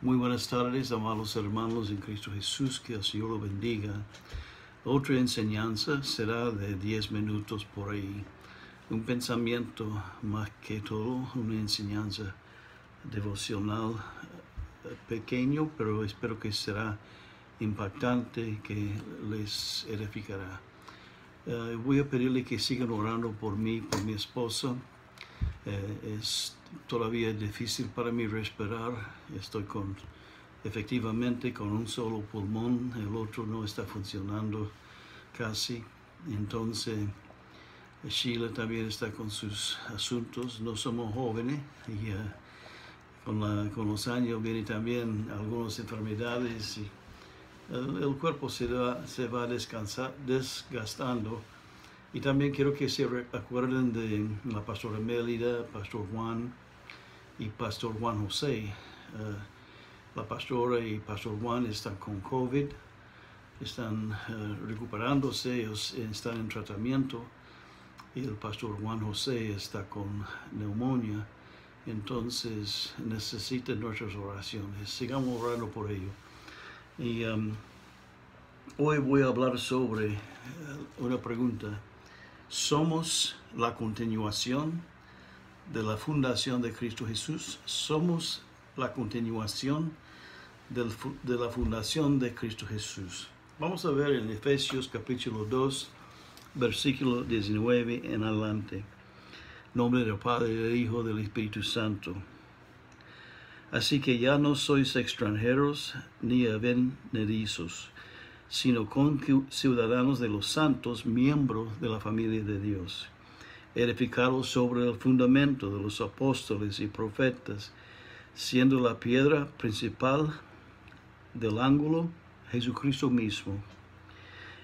Muy buenas tardes, amados hermanos en Cristo Jesús, que el Señor lo bendiga. Otra enseñanza será de 10 minutos por ahí. Un pensamiento más que todo, una enseñanza devocional pequeño, pero espero que será impactante, que les edificará. Voy a pedirle que sigan orando por mí, por mi esposa. Es todavía difícil para mí respirar. Estoy efectivamente con un solo pulmón, el otro no está funcionando casi. Entonces Sheila también está con sus asuntos. No somos jóvenes y con los años vienen también algunas enfermedades y el cuerpo se va desgastando. Y también quiero que se acuerden de la pastora Mélida, Pastor Juan y Pastor Juan José. La pastora y Pastor Juan están con COVID, están recuperándose, ellos están en tratamiento. Y el Pastor Juan José está con neumonía, entonces necesitan nuestras oraciones. Sigamos orando por ello. Y hoy voy a hablar sobre una pregunta. ¿Somos la continuación de la fundación de Cristo Jesús? ¿Somos la continuación de la fundación de Cristo Jesús? Vamos a ver en Efesios capítulo 2, versículo 19 en adelante. En nombre del Padre, del Hijo, del Espíritu Santo. Así que ya no sois extranjeros ni advenedizos, sino ciudadanos de los santos, miembros de la familia de Dios, edificados sobre el fundamento de los apóstoles y profetas, siendo la piedra principal del ángulo Jesucristo mismo,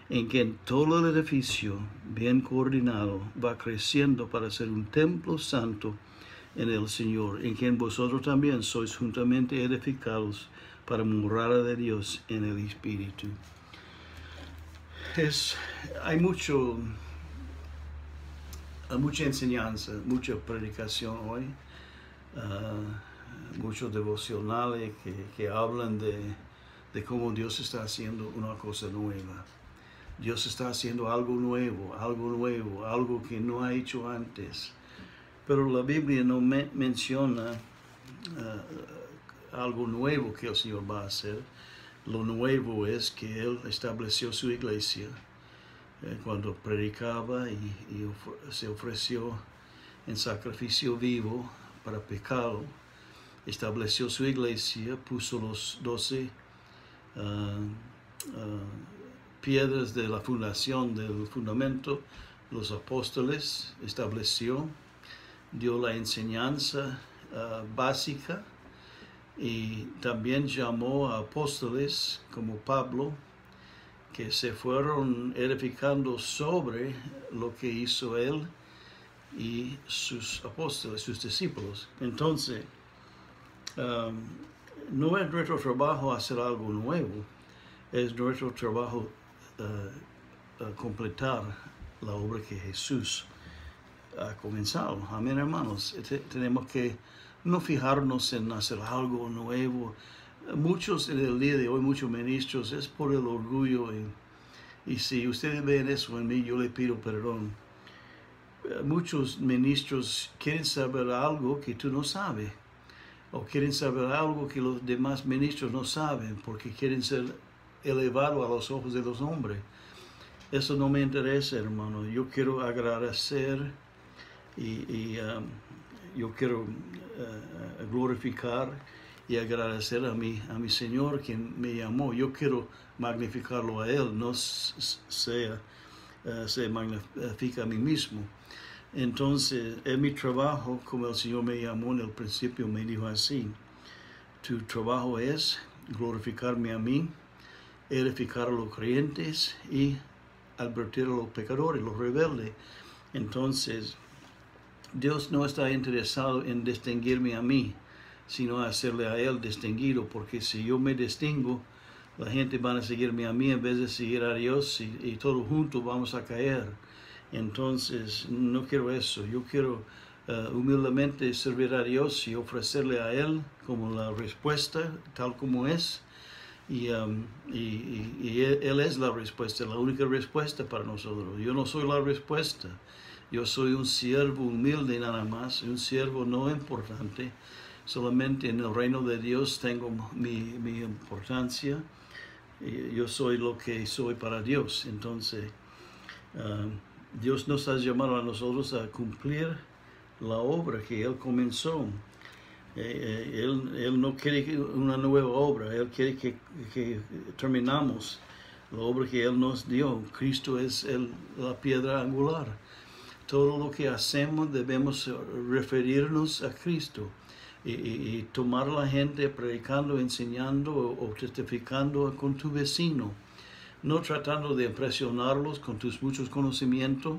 en quien todo el edificio, bien coordinado, va creciendo para ser un templo santo en el Señor, en quien vosotros también sois juntamente edificados para morada de Dios en el Espíritu. Hay mucha enseñanza, mucha predicación hoy, muchos devocionales que hablan de cómo Dios está haciendo una cosa nueva. Dios está haciendo algo nuevo, algo que no ha hecho antes. Pero la Biblia no menciona algo nuevo que el Señor va a hacer. Lo nuevo es que Él estableció su iglesia cuando predicaba y se ofreció en sacrificio vivo para pecado. Estableció su iglesia, puso los 12 piedras de la fundación del fundamento, los apóstoles, estableció, dio la enseñanza básica y también llamó a apóstoles como Pablo, que se fueron edificando sobre lo que hizo él y sus apóstoles, sus discípulos. Entonces, no es nuestro trabajo hacer algo nuevo, es nuestro trabajo completar la obra que Jesús ha comenzado. Amén, hermanos. Tenemos que no fijarnos en hacer algo nuevo. Muchos en el día de hoy, muchos ministros, es por el orgullo. Y si ustedes ven eso en mí, yo le pido perdón. Muchos ministros quieren saber algo que tú no sabes. O quieren saber algo que los demás ministros no saben, porque quieren ser elevados a los ojos de los hombres. Eso no me interesa, hermano. Yo quiero agradecer y yo quiero glorificar y agradecer a mi Señor quien me llamó. Yo quiero magnificarlo a Él, no se magnifica a mí mismo. Entonces, es mi trabajo, como el Señor me llamó en el principio, me dijo así: tu trabajo es glorificarme a mí, edificar a los creyentes y advertir a los pecadores, los rebeldes. Entonces, Dios no está interesado en distinguirme a mí, sino hacerle a Él distinguido, porque si yo me distingo, la gente va a seguirme a mí en vez de seguir a Dios y todos juntos vamos a caer. Entonces, no quiero eso. Yo quiero humildemente servir a Dios y ofrecerle a Él como la respuesta, tal como es. Y Él es la respuesta, la única respuesta para nosotros. Yo no soy la respuesta. Yo soy un siervo humilde nada más, un siervo no importante. Solamente en el reino de Dios tengo mi importancia. Yo soy lo que soy para Dios. Entonces, Dios nos ha llamado a nosotros a cumplir la obra que Él comenzó. Él no quiere una nueva obra, Él quiere que terminamos la obra que Él nos dio. Cristo es la piedra angular. Todo lo que hacemos debemos referirnos a Cristo y tomar a la gente predicando, enseñando o testificando con tu vecino, no tratando de impresionarlos con tus muchos conocimientos,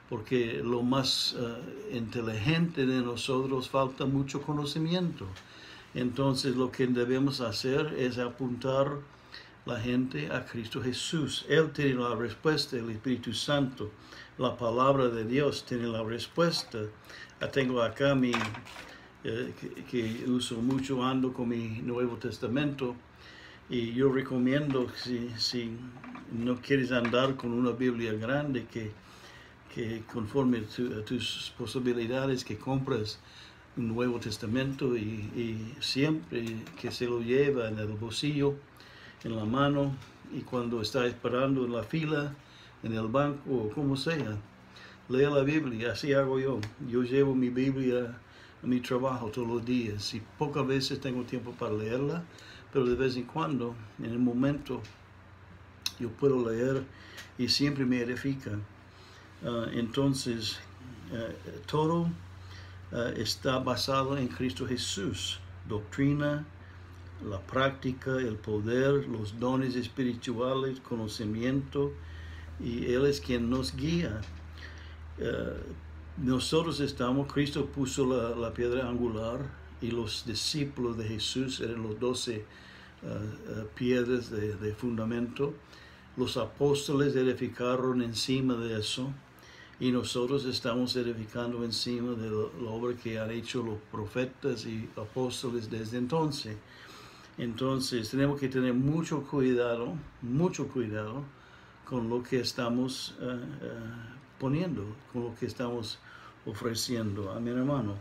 porque lo más inteligente de nosotros falta mucho conocimiento. Entonces lo que debemos hacer es apuntar la gente a Cristo Jesús. Él tiene la respuesta, el Espíritu Santo, la palabra de Dios tiene la respuesta. Tengo acá que uso mucho, ando con mi Nuevo Testamento, y yo recomiendo, si no quieres andar con una Biblia grande, que conforme a tus posibilidades, que compres un Nuevo Testamento y siempre que se lo lleva en el bolsillo, en la mano, y cuando está esperando en la fila, en el banco o como sea, lea la Biblia. Así hago yo. Yo llevo mi Biblia a mi trabajo todos los días y pocas veces tengo tiempo para leerla, pero de vez en cuando, en el momento, yo puedo leer y siempre me edifica. Entonces, todo está basado en Cristo Jesús. Doctrina, la práctica, el poder, los dones espirituales, conocimiento, y Él es quien nos guía. Nosotros Cristo puso la piedra angular y los discípulos de Jesús eran los 12 piedras de fundamento. Los apóstoles edificaron encima de eso y nosotros estamos edificando encima de la obra que han hecho los profetas y apóstoles desde entonces. Entonces tenemos que tener mucho cuidado con lo que estamos poniendo, con lo que estamos ofreciendo. Amén, hermano.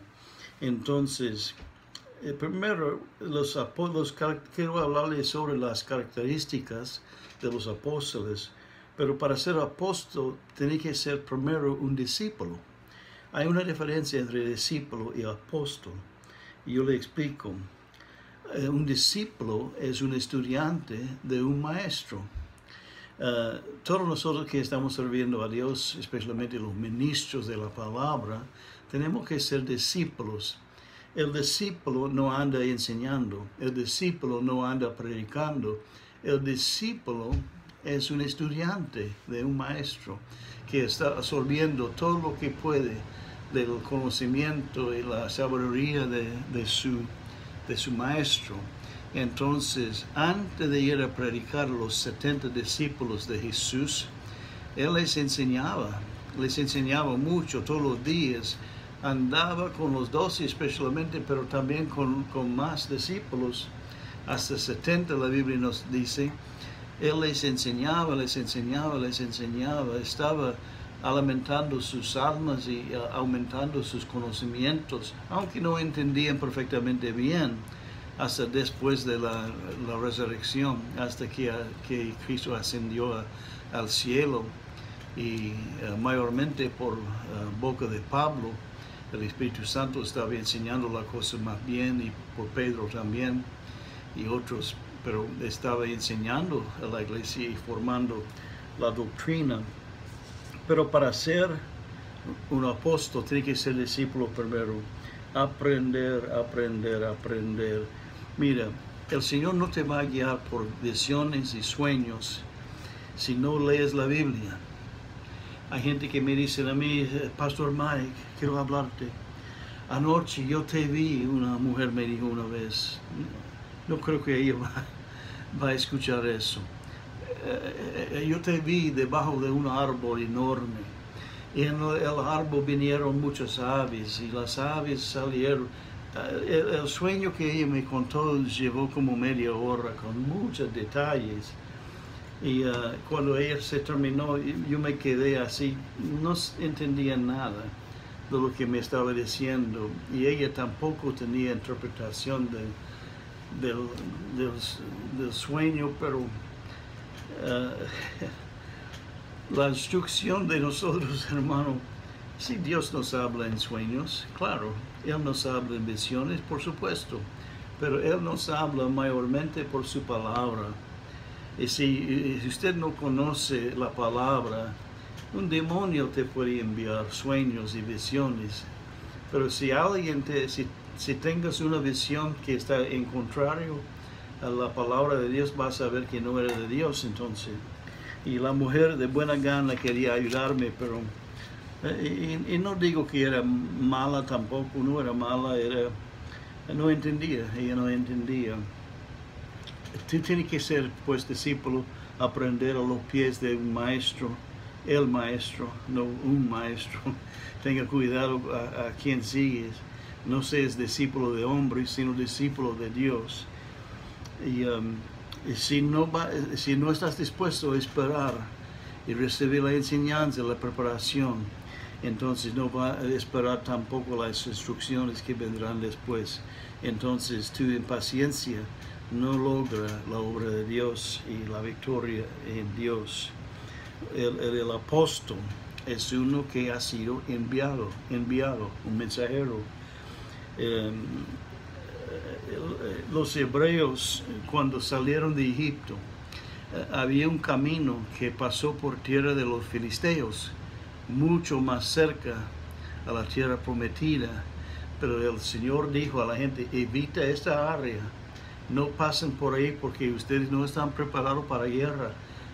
Entonces, primero, quiero hablarles sobre las características de los apóstoles, pero para ser apóstol tiene que ser primero un discípulo. Hay una diferencia entre discípulo y apóstol, y yo le explico. Un discípulo es un estudiante de un maestro. Todos nosotros que estamos sirviendo a Dios, especialmente los ministros de la palabra, tenemos que ser discípulos. El discípulo no anda enseñando, el discípulo no anda predicando, el discípulo es un estudiante de un maestro que está absorbiendo todo lo que puede del conocimiento y la sabiduría de su maestro. Entonces, antes de ir a predicar a los 70 discípulos de Jesús, Él les enseñaba mucho todos los días. Andaba con los 12 especialmente, pero también con más discípulos, hasta 70 la Biblia nos dice. Él les enseñaba, estaba alimentando sus almas y aumentando sus conocimientos, aunque no entendían perfectamente bien, hasta después de la resurrección, hasta que Cristo ascendió al cielo, y mayormente por boca de Pablo, el Espíritu Santo estaba enseñando la cosa más bien, y por Pedro también, y otros, pero estaba enseñando a la iglesia y formando la doctrina. Pero para ser un apóstol tiene que ser discípulo primero. Aprender. Mira, el Señor no te va a guiar por visiones y sueños si no lees la Biblia. Hay gente que me dice a mí, Pastor Mike, quiero hablarte. Anoche yo te vi, una mujer me dijo una vez. No creo que ella va a escuchar eso. Yo te vi debajo de un árbol enorme y en el árbol vinieron muchas aves y las aves salieron. El sueño que ella me contó llevó como media hora con muchos detalles. Y cuando ella se terminó, yo me quedé así, no entendía nada de lo que me estaba diciendo. Y ella tampoco tenía interpretación del sueño, pero la instrucción de nosotros, hermano, si Dios nos habla en sueños, claro, Él nos habla en visiones, por supuesto, pero Él nos habla mayormente por su palabra. Y si usted no conoce la palabra, un demonio te puede enviar sueños y visiones. Pero si alguien si tengas una visión que está en contrario a la palabra de Dios, vas a ver que no era de Dios entonces. Y la mujer de buena gana quería ayudarme, pero y no digo que era mala tampoco, no era mala, no entendía, ella no entendía. Tú tienes que ser, pues, discípulo, aprender a los pies de un maestro, el maestro, no un maestro. Tenga cuidado a quien sigues. No seas discípulo de hombres, sino discípulo de Dios. Y si no estás dispuesto a esperar y recibir la enseñanza, la preparación, entonces no va a esperar tampoco las instrucciones que vendrán después. Entonces tu impaciencia no logra la obra de Dios y la victoria en Dios. El apóstol es uno que ha sido enviado, un mensajero. Los hebreos, cuando salieron de Egipto, había un camino que pasó por tierra de los filisteos, mucho más cerca a la tierra prometida, pero el Señor dijo a la gente: evita esta área, no pasen por ahí porque ustedes no están preparados para guerra.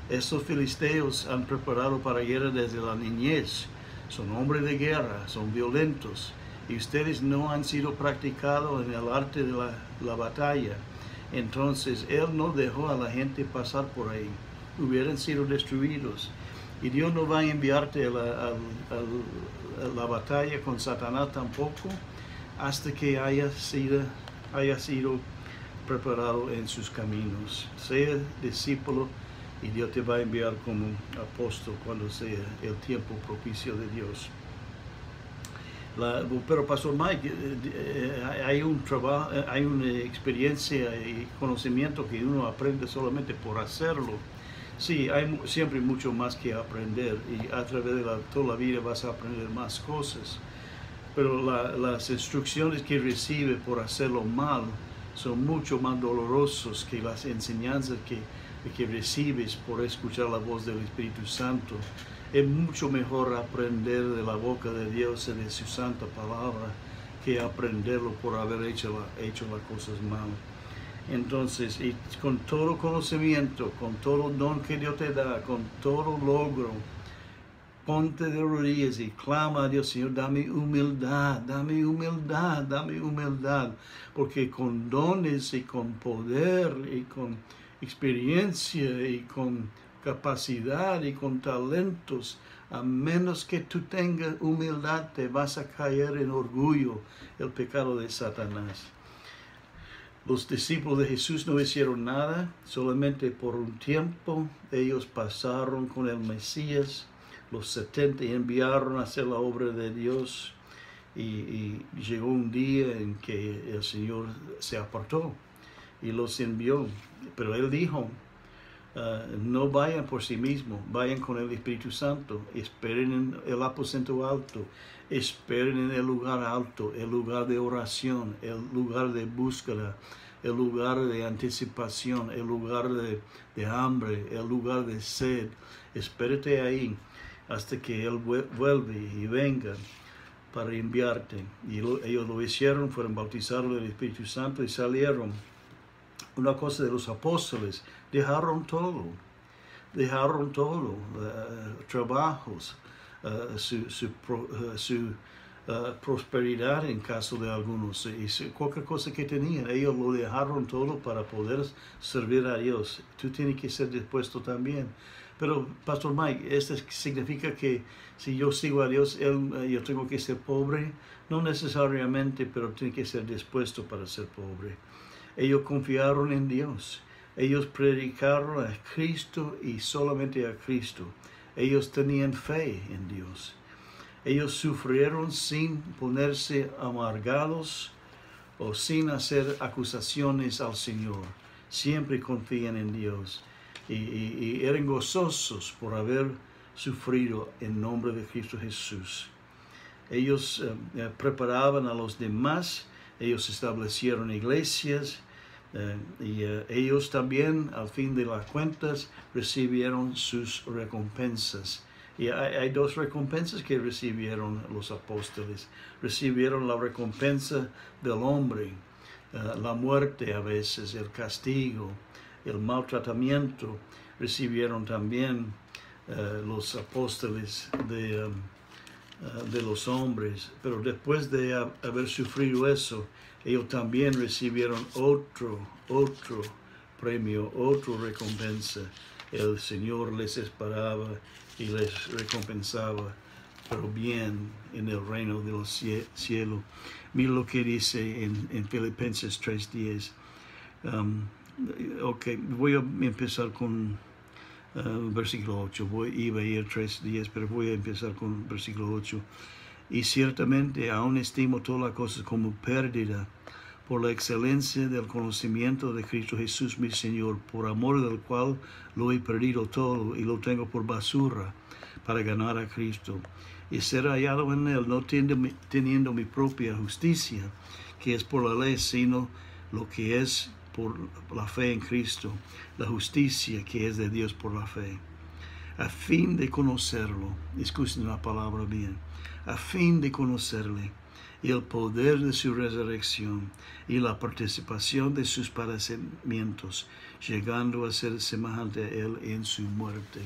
Estos filisteos han preparado para guerra desde la niñez, son hombres de guerra, son violentos, y ustedes no han sido practicados en el arte de la batalla. Entonces Él no dejó a la gente pasar por ahí, hubieran sido destruidos. Y Dios no va a enviarte a la batalla con Satanás tampoco, hasta que haya sido preparado en sus caminos. Sea discípulo y Dios te va a enviar como apóstol cuando sea el tiempo propicio de Dios. Pero Pastor Mike, hay un trabajo, hay una experiencia y conocimiento que uno aprende solamente por hacerlo. Sí, hay siempre mucho más que aprender y a través de toda la vida vas a aprender más cosas. Pero las instrucciones que recibe por hacerlo mal son mucho más dolorosos que las enseñanzas que recibes por escuchar la voz del Espíritu Santo. Es mucho mejor aprender de la boca de Dios y de su santa palabra que aprenderlo por haber hecho las cosas mal. Entonces, y con todo conocimiento, con todo don que Dios te da, con todo logro, ponte de rodillas y clama a Dios: Señor, dame humildad, dame humildad, dame humildad, porque con dones y con poder y con experiencia y con capacidad y con talentos, a menos que tú tengas humildad, te vas a caer en orgullo, el pecado de Satanás. Los discípulos de Jesús no hicieron nada, solamente por un tiempo ellos pasaron con el Mesías. Los 70 enviaron a hacer la obra de Dios y llegó un día en que el Señor se apartó y los envió. Pero Él dijo: no vayan por sí mismos, vayan con el Espíritu Santo, esperen en el aposento alto, esperen en el lugar alto, el lugar de oración, el lugar de búsqueda, el lugar de anticipación, el lugar de hambre, el lugar de sed. Espérate ahí hasta que Él vuelve y venga para enviarte. Y ellos lo hicieron, fueron bautizados del Espíritu Santo y salieron. Una cosa de los apóstoles: dejaron todo, trabajos, su prosperidad en caso de algunos, y cualquier cosa que tenían, ellos lo dejaron todo para poder servir a Dios. Tú tienes que ser dispuesto también, Pero, Pastor Mike, ¿esto significa que si yo sigo a Dios, yo tengo que ser pobre? No necesariamente, pero tiene que ser dispuesto para ser pobre. Ellos confiaron en Dios. Ellos predicaron a Cristo y solamente a Cristo. Ellos tenían fe en Dios. Ellos sufrieron sin ponerse amargados o sin hacer acusaciones al Señor. Siempre confían en Dios. Y eran gozosos por haber sufrido en nombre de Cristo Jesús. Ellos preparaban a los demás, ellos establecieron iglesias, ellos también, al fin de las cuentas, recibieron sus recompensas. Y hay dos recompensas que recibieron los apóstoles. Recibieron la recompensa del hombre, la muerte a veces, el castigo, el maltratamiento. Recibieron también los apóstoles de los hombres, pero después de haber sufrido eso, ellos también recibieron otro premio, otra recompensa. El Señor les esperaba y les recompensaba, pero bien en el reino del cielo. Mira lo que dice en Filipenses 3:10. Ok, voy a empezar con versículo 8. Iba a ir 3:10, pero voy a empezar con versículo 8. Y ciertamente aún estimo todas las cosas como pérdida por la excelencia del conocimiento de Cristo Jesús mi Señor, por amor del cual lo he perdido todo y lo tengo por basura para ganar a Cristo y ser hallado en él, no teniendo mi propia justicia, que es por la ley, sino lo que es por la fe en Cristo, la justicia que es de Dios por la fe, a fin de conocerlo, escuchen la palabra bien, a fin de conocerle, y el poder de su resurrección, y la participación de sus padecimientos, llegando a ser semejante a él en su muerte.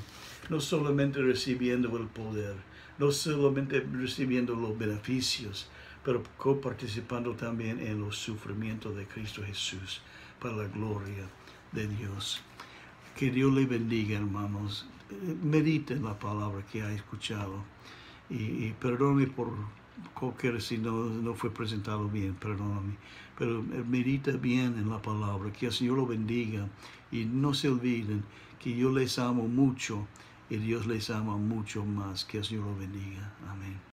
No solamente recibiendo el poder, no solamente recibiendo los beneficios, pero coparticipando también en los sufrimientos de Cristo Jesús, para la gloria de Dios. Que Dios le bendiga, hermanos. Mediten la palabra que ha escuchado. Y perdóname por cualquier si no fue presentado bien, perdóname. Pero medita bien en la palabra, que el Señor lo bendiga. Y no se olviden que yo les amo mucho y Dios les ama mucho más. Que el Señor lo bendiga. Amén.